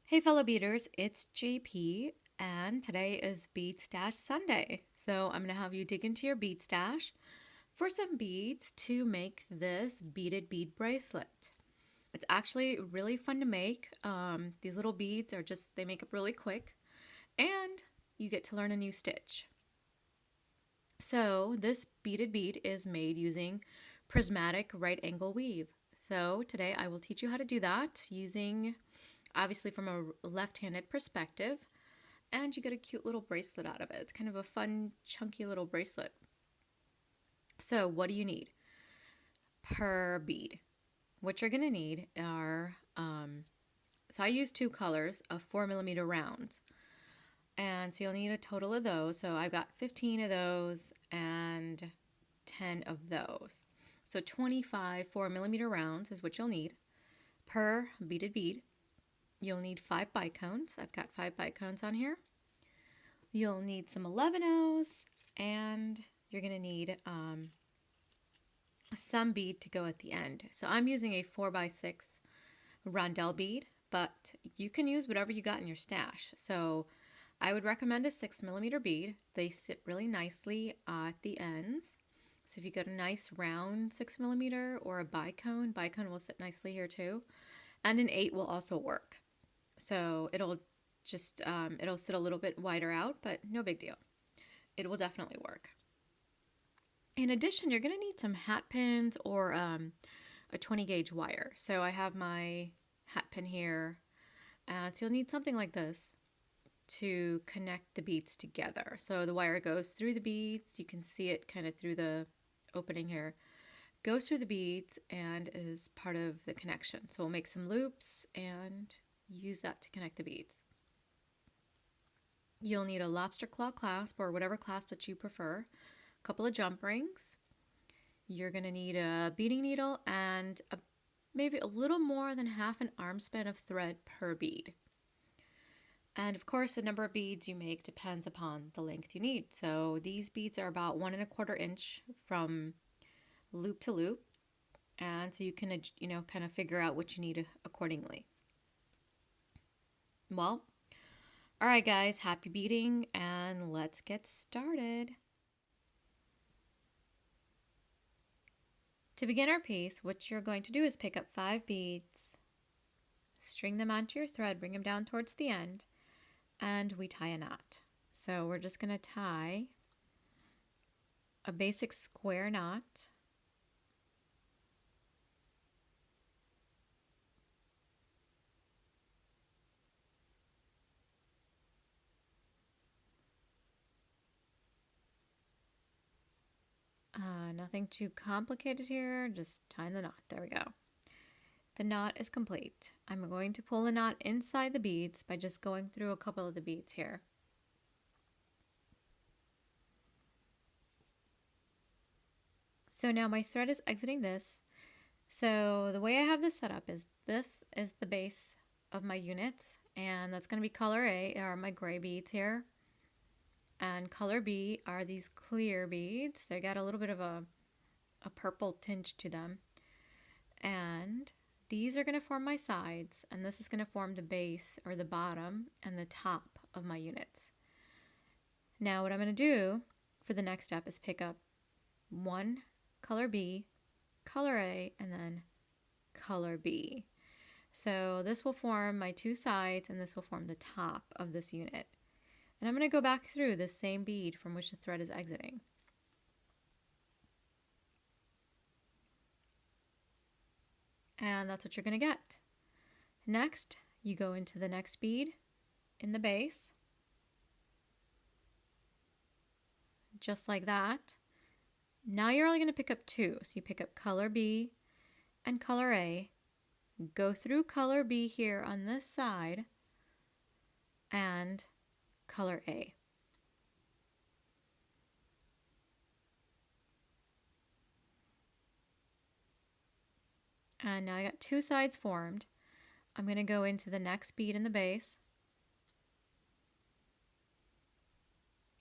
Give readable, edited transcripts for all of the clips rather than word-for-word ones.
Hey fellow beaders, it's JP and today is Bead Stash Sunday. So I'm going to have you dig into your bead stash for some beads to make this beaded bead bracelet. It's actually really fun to make. These little beads are they make up really quick and you get to learn a new stitch. So this beaded bead is made using Prismatic Right Angle Weave. So today I will teach you how to do that using obviously from a left-handed perspective, and you get a cute little bracelet out of it. It's kind of a fun, chunky little bracelet. So what do you need per bead? What you're gonna need are, so I use two colors of 4mm rounds. And so you'll need a total of those. So I've got 15 of those and 10 of those. So 25 4mm rounds is what you'll need per beaded bead. You'll need 5 bicones. I've got 5 bicones on here. You'll need some 11/0s, and you're going to need some bead to go at the end. So I'm using a 4x6 rondelle bead, but you can use whatever you got in your stash. So I would recommend a 6mm bead. They sit really nicely at the ends. So if you got a nice round 6mm or a bicone will sit nicely here too. And an 8 will also work. So it'll sit a little bit wider out, but no big deal. It will definitely work. In addition, you're going to need some hat pins or a 20 gauge wire. So I have my hat pin here. So you'll need something like this to connect the beads together. So the wire goes through the beads. You can see it kind of through the opening here. Goes through the beads and is part of the connection. So we'll make some loops and use that to connect the beads. You'll need a lobster claw clasp or whatever clasp that you prefer, a couple of jump rings. You're going to need a beading needle and maybe a little more than half an arm span of thread per bead. And of course, the number of beads you make depends upon the length you need. So these beads are about 1 1/4 inch from loop to loop. And so you can, kind of figure out what you need accordingly. Well, all right, guys, happy beading, and let's get started. To begin our piece, what you're going to do is pick up 5 beads, string them onto your thread, bring them down towards the end, and we tie a knot. So we're just going to tie a basic square knot. Nothing too complicated here, just tying the knot. There we go. The knot is complete. I'm going to pull the knot inside the beads by just going through a couple of the beads here. So now my thread is exiting this. So the way I have this set up is this is the base of my units, and that's going to be color A, are my gray beads here. And color B are these clear beads. They got a little bit of a purple tinge to them. And these are going to form my sides, and this is going to form the base or the bottom and the top of my units. Now what I'm going to do for the next step is pick up one color B, color A, and then color B. So this will form my 2 sides, and this will form the top of this unit. And I'm going to go back through the same bead from which the thread is exiting. And that's what you're going to get. Next, you go into the next bead in the base, just like that. Now you're only going to pick up 2. So you pick up color B and color A, go through color B here on this side, and color A. And now I got 2 sides formed. I'm going to go into the next bead in the base.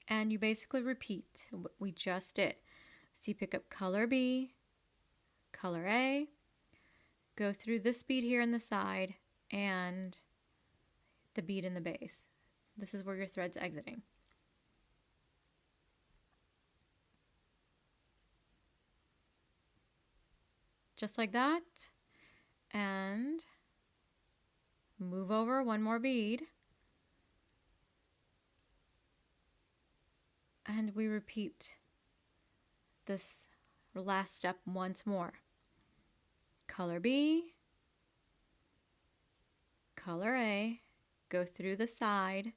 And you basically repeat what we just did. So you pick up color B, color A, go through this bead here in the side, and the bead in the base. This is where your thread's exiting. Just like that. And move over one more bead. And we repeat this last step once more. Color B, color A, go through the side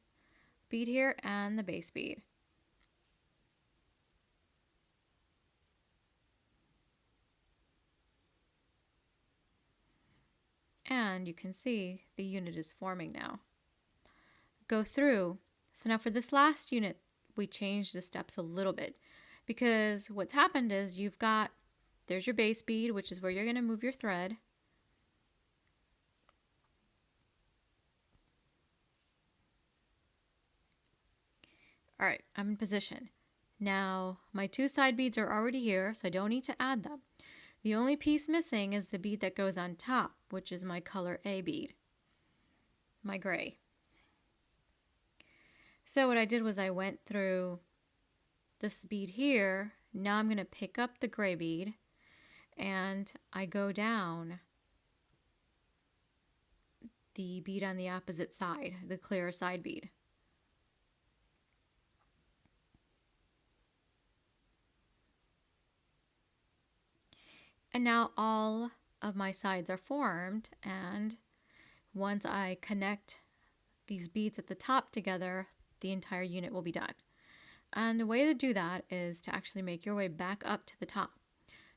bead here and the base bead. And you can see the unit is forming now. Go through. So now for this last unit, we changed the steps a little bit because what's happened is there's your base bead, which is where you're going to move your thread. All right, I'm in position. Now my 2 side beads are already here, so I don't need to add them. The only piece missing is the bead that goes on top, which is my color A bead, my gray. So what I did was I went through this bead here. Now I'm going to pick up the gray bead and I go down the bead on the opposite side, the clear side bead. And now all of my sides are formed, and once I connect these beads at the top together, the entire unit will be done. And the way to do that is to actually make your way back up to the top.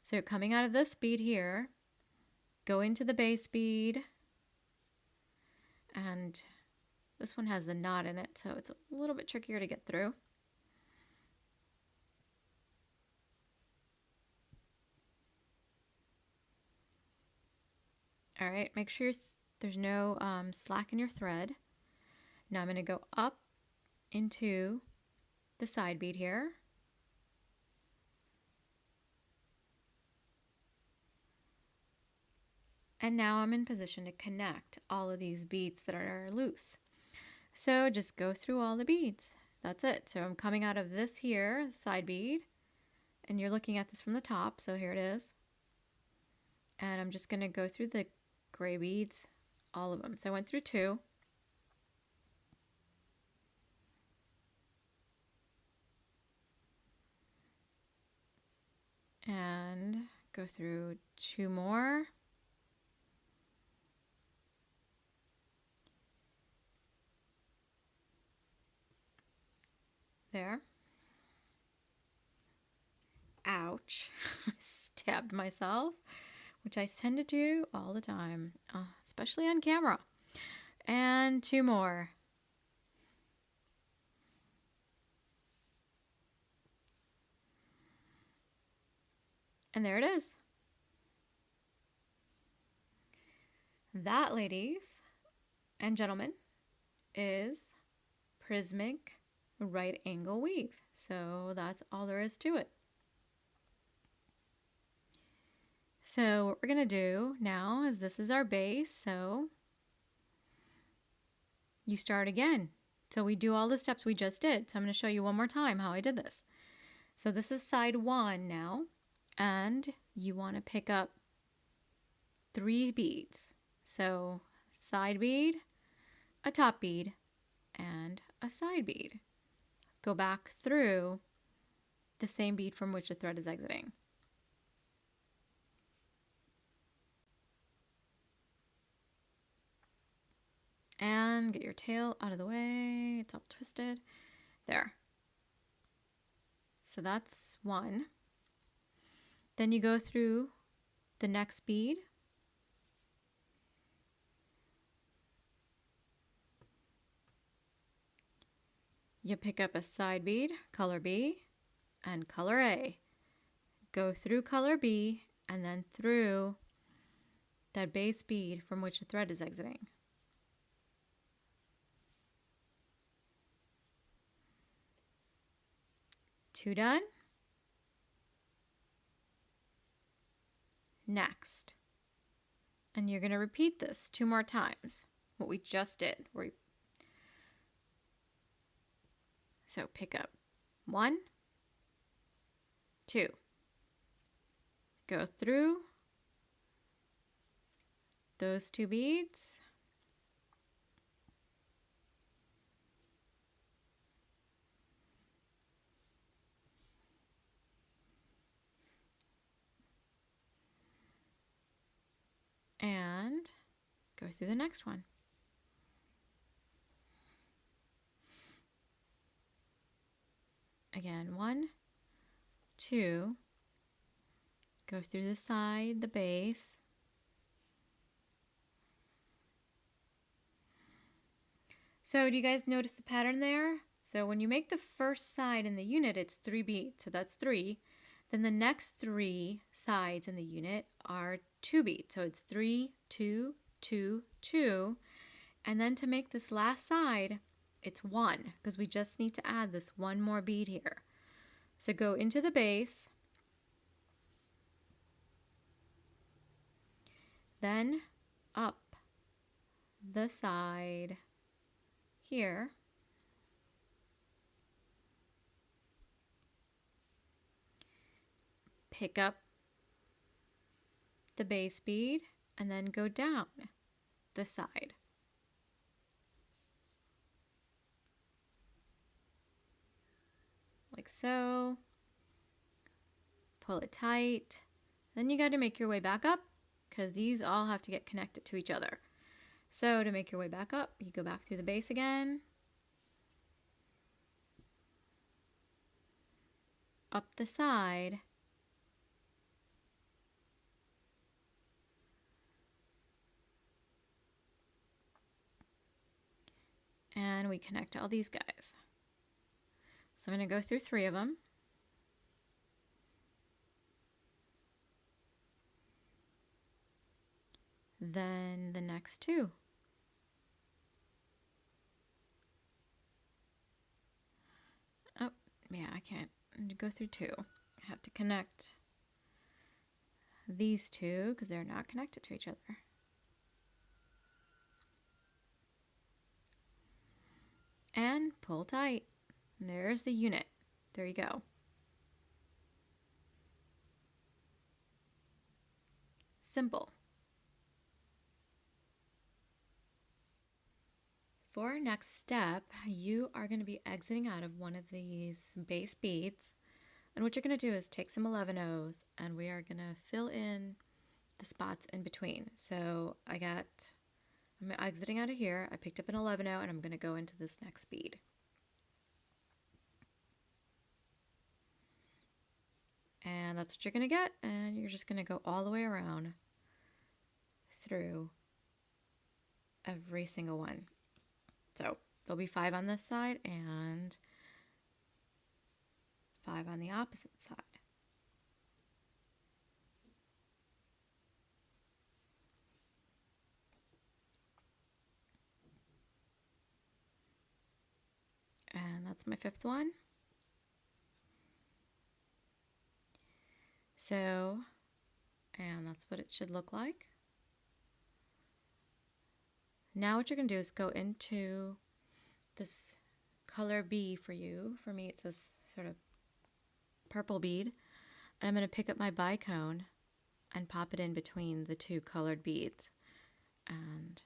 So you're coming out of this bead here, go into the base bead, and this one has a knot in it, so it's a little bit trickier to get through. All right, make sure there's no slack in your thread. Now I'm going to go up into the side bead here. And now I'm in position to connect all of these beads that are loose. So just go through all the beads. That's it. So I'm coming out of this here, side bead, and you're looking at this from the top. So here it is. And I'm just going to go through the gray beads, all of them. So I went through 2. And go through 2 more. There. Ouch. I stabbed myself, which I tend to do all the time, especially on camera. And 2 more. And there it is. That, ladies and gentlemen, is Prismatic Right Angle Weave. So that's all there is to it. So what we're going to do now is this is our base. So you start again. So we do all the steps we just did. So I'm going to show you one more time how I did this. So this is side 1 now. And you want to pick up 3 beads. So side bead, a top bead, and a side bead. Go back through the same bead from which the thread is exiting. And get your tail out of the way. It's all twisted. There. So that's 1. Then you go through the next bead. You pick up a side bead, color B, and color A. Go through color B and then through that base bead from which the thread is exiting. Two done. Next. And you're going to repeat this 2 more times, what we just did. So pick up 1, 2, go through those 2 beads, and go through the next one. Again, 1, 2, go through the side, the base, so do you guys notice the pattern there? So when you make the first side in the unit, it's 3 beads, so that's 3. Then the next 3 sides in the unit are 2 beads, so it's 3, 2, 2, 2. And then to make this last side, it's 1, because we just need to add this 1 more bead here. So go into the base, then up the side here, pick up the base bead, and then go down the side. Like so. Pull it tight. Then you got to make your way back up, because these all have to get connected to each other. So to make your way back up, you go back through the base again, up the side, and we connect all these guys. So I'm going to go through 3 of them. Then the next 2. Oh, yeah, I can't go through 2. I have to connect these 2 because they're not connected to each other. And pull tight. There's the unit. There you go. Simple. For our next step, you are going to be exiting out of one of these base beads. And what you're going to do is take some 11/0s, and we are going to fill in the spots in between. So I'm exiting out of here. I picked up an 11/0, and I'm going to go into this next bead. And that's what you're going to get, and you're just going to go all the way around through every single one. So there'll be 5 on this side and 5 on the opposite side. And that's my 5th one. So, and that's what it should look like. Now what you're going to do is go into this color B for you. For me, it's this sort of purple bead. And I'm going to pick up my bicone and pop it in between the 2 colored beads. And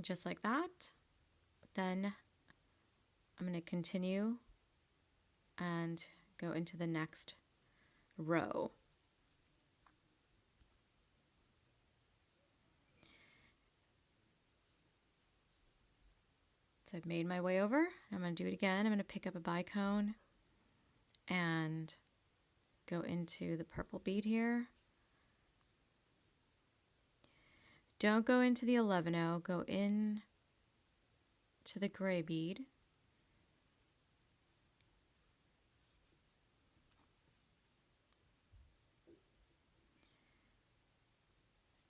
just like that. Then I'm going to continue and go into the next row. So I've made my way over. I'm going to do it again. I'm going to pick up a bicone and go into the purple bead here. Don't go into the 11/0, go in to the gray bead.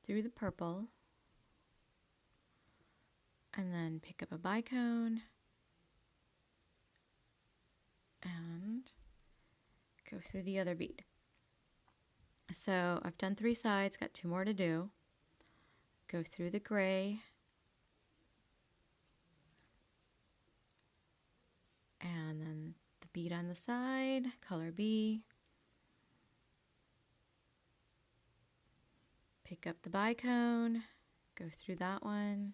Through the purple, and then pick up a bicone and go through the other bead. So I've done 3 sides, got 2 more to do. Go through the gray bead on the side, color B. Pick up the bicone, go through that one.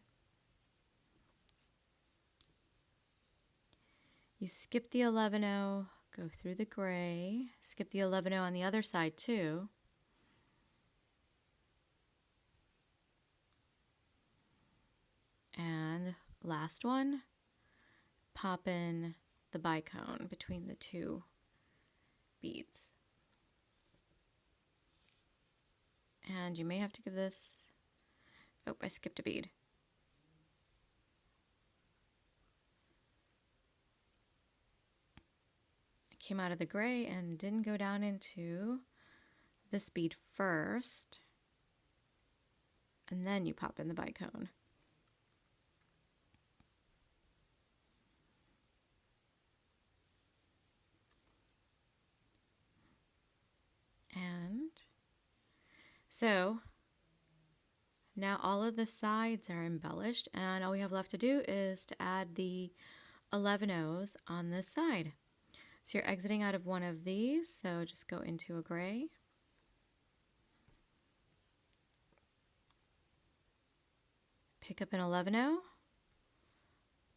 You skip the 11-0, go through the gray, skip the 11-0 on the other side too. And last one, pop in the bicone between the two beads. And you may have to give this, oh, I skipped a bead. I came out of the gray and didn't go down into this bead first. And then you pop in the bicone. And so now all of the sides are embellished, and all we have left to do is to add the 11-0s on this side. So you're exiting out of one of these, so just go into a gray. Pick up an 11-0,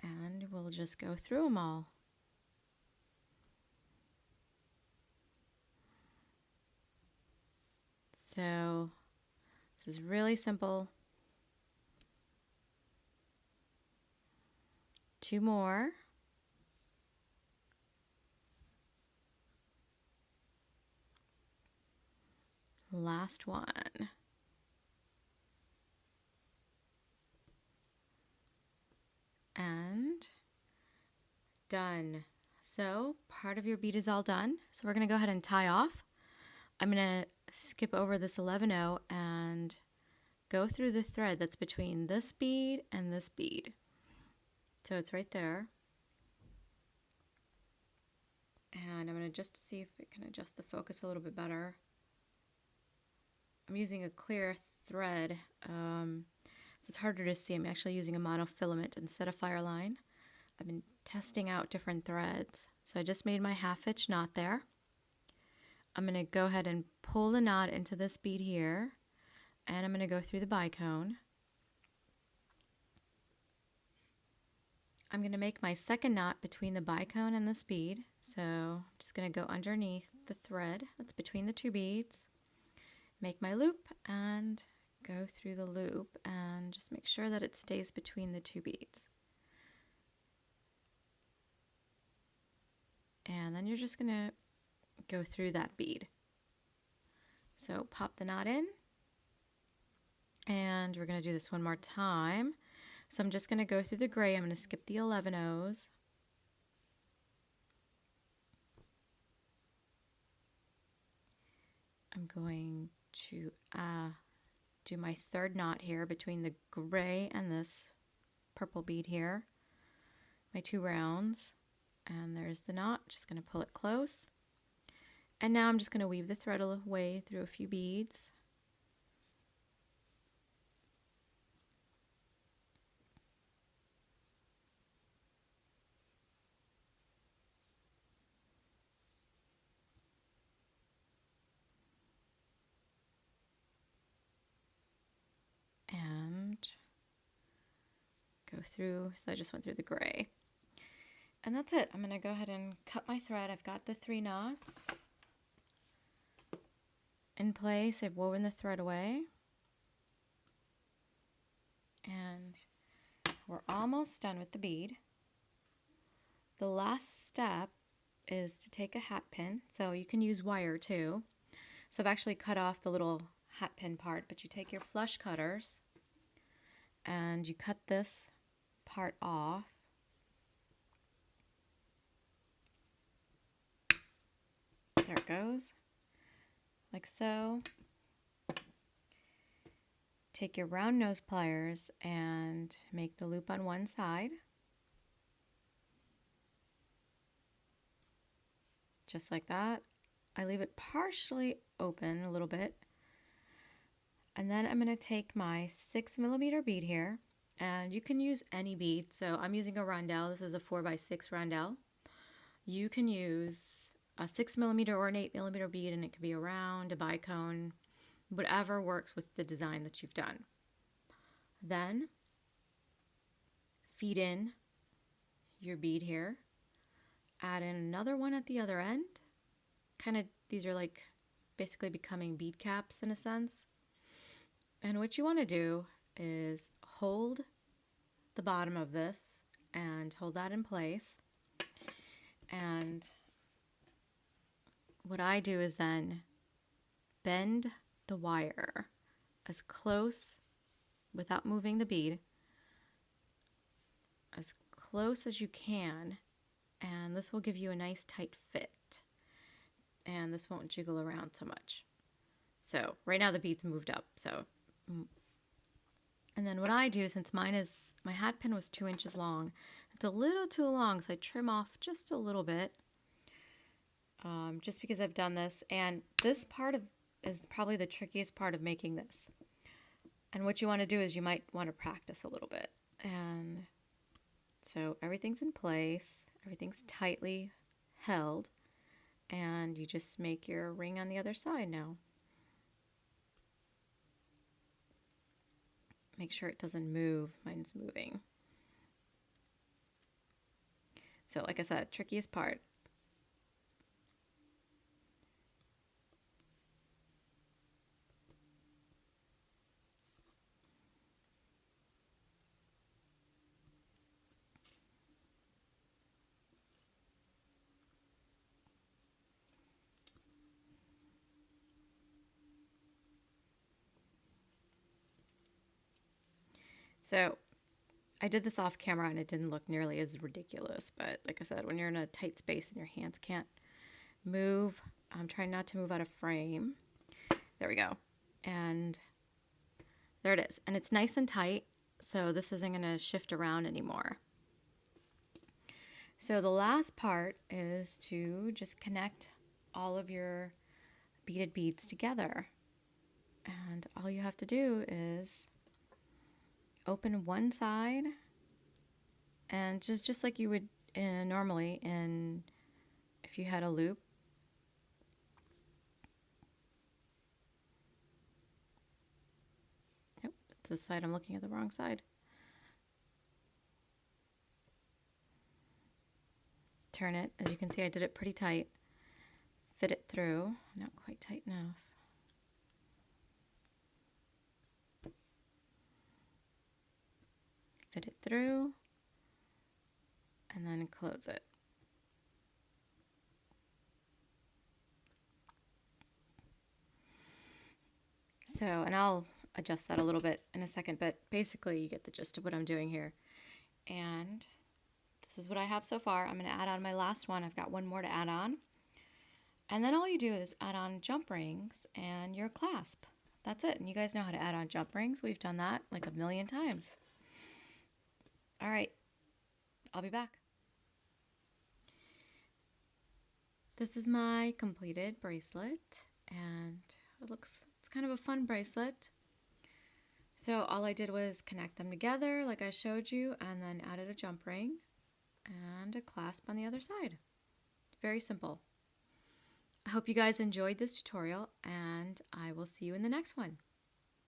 and we'll just go through them all. So this is really simple. 2 more. Last one. And done. So part of your bead is all done. So we're going to go ahead and tie off. I'm going to skip over this 11-0 and go through the thread that's between this bead and this bead. So it's right there. And I'm going to just see if it can adjust the focus a little bit better. I'm using a clear thread, so it's harder to see. I'm actually using a monofilament instead of Fireline. I've been testing out different threads. So I just made my half-hitch knot there. I'm going to go ahead and pull the knot into this bead here, and I'm going to go through the bicone. I'm going to make my second knot between the bicone and this bead. So I'm just going to go underneath the thread that's between the two beads, make my loop, and go through the loop, and just make sure that it stays between the two beads. And then you're just going to go through that bead. So pop the knot in, and we're going to do this one more time. So I'm just going to go through the gray. I'm going to skip the 11-0s. I'm going to do my third knot here between the gray and this purple bead here. My 2 rounds. And there's the knot. Just going to pull it close. And now I'm just going to weave the thread away through a few beads. And go through, so I just went through the gray. And that's it. I'm going to go ahead and cut my thread. I've got the 3 knots in place. I've woven the thread away. And we're almost done with the bead. The last step is to take a hat pin. So you can use wire too. So I've actually cut off the little hat pin part, but you take your flush cutters and you cut this part off. There it goes, like so. Take your round nose pliers and make the loop on one side. Just like that. I leave it partially open a little bit. And then I'm going to take my 6mm bead here, and you can use any bead. So I'm using a rondelle. This is a 4x6 rondelle. you can use a 6mm or an 8mm bead, and it could be a round, a bicone, whatever works with the design that you've done. Then feed in your bead here, add in another one at the other end. Kind of, these are like basically becoming bead caps in a sense. And what you want to do is hold the bottom of this and hold that in place. And what I do is then bend the wire as close, without moving the bead, as close as you can, and this will give you a nice tight fit, and this won't jiggle around so much. So right now the bead's moved up, so, and then what I do, since my hat pin was 2 inches long, it's a little too long, so I trim off just a little bit, just because I've done this, and this part is probably the trickiest part of making this. And what you want to do is you might want to practice a little bit. And so everything's in place, everything's tightly held, and you just make your ring on the other side now. Make sure it doesn't move. Mine's moving. So like I said, trickiest part. So I did this off camera and it didn't look nearly as ridiculous, but like I said, when you're in a tight space and your hands can't move, I'm trying not to move out of frame. There we go. And there it is. And it's nice and tight, so this isn't going to shift around anymore. So the last part is to just connect all of your beaded beads together. And all you have to do is open one side, and just like you would normally if you had a loop. Nope, that's the side. I'm looking at the wrong side. Turn it. As you can see, I did it pretty tight. Fit it through. Not quite tight enough. Fit it through, and then close it. So, and I'll adjust that a little bit in a second, but basically you get the gist of what I'm doing here. And this is what I have so far. I'm going to add on my last one. I've got one more to add on. And then all you do is add on jump rings and your clasp. That's it. And you guys know how to add on jump rings. We've done that like a million times. All right, I'll be back. This is my completed bracelet, and it's kind of a fun bracelet. So all I did was connect them together like I showed you, and then added a jump ring and a clasp on the other side. Very simple. I hope you guys enjoyed this tutorial, and I will see you in the next one.